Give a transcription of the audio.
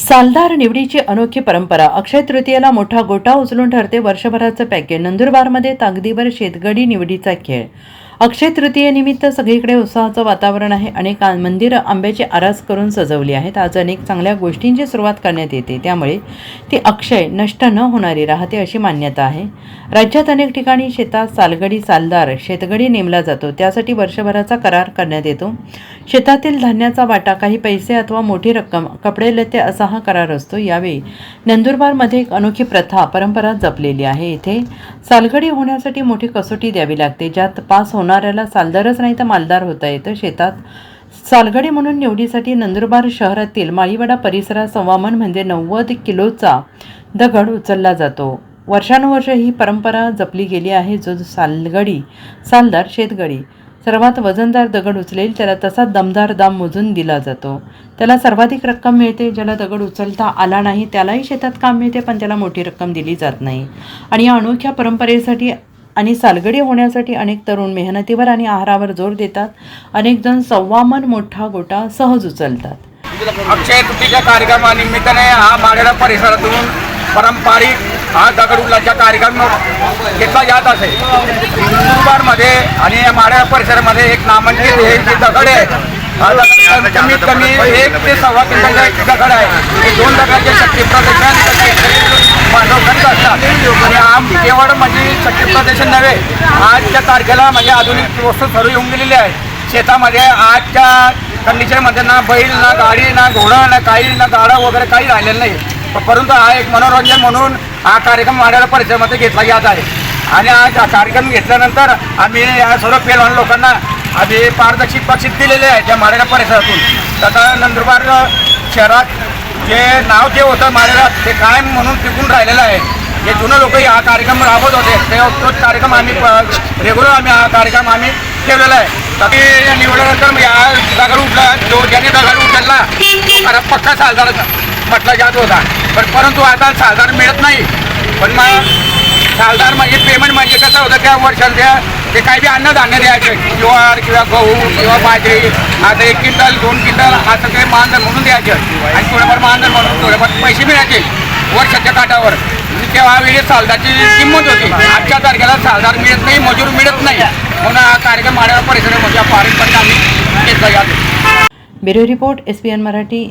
सालदार निवडीची अनोखी परंपरा. अक्षय तृतीयेला मोठा गोटा उचलून ठरते वर्षभराचं पॅकेज. नंदुरबारमध्ये ताकदीवर शेतगडी निवडीचा खेळ. अक्षय तृतीयेनिमित्त सगळीकडे उत्साहाचं वातावरण आहे. अनेक मंदिरं आंब्याची आरास करून सजवली आहेत. आज अनेक चांगल्या गोष्टींची सुरुवात करण्यात येते, त्यामुळे ती अक्षय नष्ट न होणारी राहते अशी मान्यता आहे. राज्यात अनेक ठिकाणी शेतात सालगडी सालदार शेतगडी नेमला जातो. त्यासाठी वर्षभराचा करार करण्यात येतो. शेतातील धान्याचा वाटा, काही पैसे अथवा मोठी रक्कम, कपडे लत्ते असा हा करार असतो. यावेळी नंदुरबारमध्ये एक अनोखी परंपरा जपलेली आहे. इथे सालगडी होण्यासाठी मोठी कसोटी द्यावी लागते, ज्यात पास होणाऱ्याला सालदारच नाही तर मालदार होता येतं. शेतात सालगडी म्हणून निवडीसाठी नंदुरबार शहरातील माळीवाडा परिसरात सव्वामन म्हणजे 90 किलोचा दगड उचलला जातो. वर्षानुवर्ष ही परंपरा जपली गेली आहे. जो सालदार शेतगडी सर्वात वजनदार दगड उचलेल त्याला तसा दमदार दाम मोजून दिला जातो. त्याला सर्वाधिक रक्कम मिळते. ज्याला दगड उचलता आला नाही त्यालाही शेतात काम मिळते, पण त्याला मोठी रक्कम दिली जात नाही. आणि या अनोख्या परंपरेसाठी आणि सालगडी होण्यासाठी अनेक तरुण मेहनतीवर आणि आहारावर जोर देतात. अनेक जण सव्वामन मोठा गोटा सहज उचलतात. अक्षय तृतीयेच्या कार्यक्रमानिमित्ताने हा माळेवाडा परिसरातून पारंपरिक हा दगड उचलण्याचा कार्यक्रम घेतला जात असे. नंदुरबारमध्ये आणि या माळेवाडा परिसरामध्ये एक नामांकित हे जे दगड आहे, हा दगड कमीत कमी 1 ते 1.25 क्विंटलचा एक दगड आहे. हे 2 दगडाचे शक्ती प्रदर्शन बांधव करीत असतात. आणि हा केवळ म्हणजे शक्ती प्रदर्शन नव्हे, आजच्या तारखेला म्हणजे आधुनिक वस्तू सर्व येऊन गेलेली आहे. शेतामध्ये आजच्या कंडिशनमध्ये ना बैल, ना गाडी, ना घोडं, ना काही, ना गाडा वगैरे काही राहिलेलं नाही. परंतु हा एक मनोरंजन म्हणून हा कार्यक्रम माळेवाडा परिसरामध्ये घेतला जात आहे. आणि आज हा कार्यक्रम घेतल्यानंतर आम्ही या सर्व पेलवान लोकांना आम्ही पारदर्शक बक्षीस दिलेले आहे त्या माळेवाडा परिसरातून. तथा नंदुरबार शहरात जे नाव जे होतं माळेवाडा ते कायम म्हणून टिकून राहिलेलं आहे. जे जुनं लोक हा कार्यक्रम राबवत होते तोच कार्यक्रम आम्ही रेग्युलर हा कार्यक्रम आम्ही ठेवलेला आहे. तरी निवडल्यानंतर या दगड उठला, जो ज्याने दगड उचलला त्याला पक्का सालदार म्हटला जात होता. परंतु आता सालदार मिळत नाही. पण मग सालदार म्हणजे पेमेंट म्हणजे कसं होतं, त्या वर्षाच्या ते काही बी अन्नधान्य द्यायचे, ज्वार किंवा गहू किंवा बाजरी, आता 1 क्विंटल 2 क्विंटल असं काही मानधन म्हणून द्यायचं. आणि थोडंफार मानधन म्हणून थोडेफार पैसे मिळायचे वर्षाच्या काठावर. तेव्हा वेळी सालदारची किंमत होती. आजच्या तारखेला सालदार मिळत नाही, मजूर मिळत नाही. म्हणून हा कार्यक्रम माळेवाडा परिसरामध्ये पारंपरिक आम्ही घेतला जातो. Bureau report, SPN Marathi.